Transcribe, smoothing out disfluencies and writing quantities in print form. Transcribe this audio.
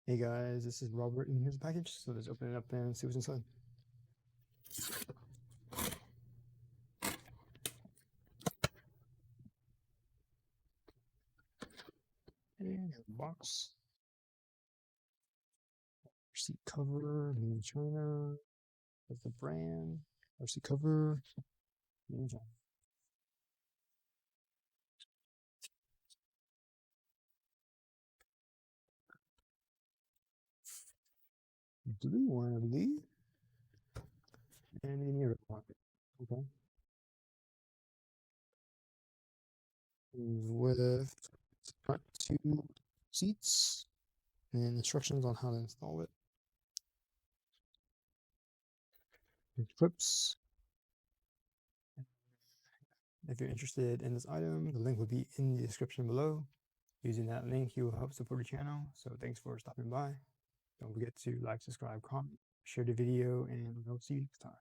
Hey guys, this is Robert, and here's the package. So let's open it up and see what's inside. And here's the box. Receipt cover, made in China. That's the brand. Receipt cover, made in China. Blue one, I believe. And in your pocket. Okay. With front two seats and instructions on how to install it. It clips. If you're interested in this item, the link will be in the description below. Using that link, you will help support the channel. So thanks for stopping by. Don't forget to like, subscribe, comment, share the video, and I'll see you next time.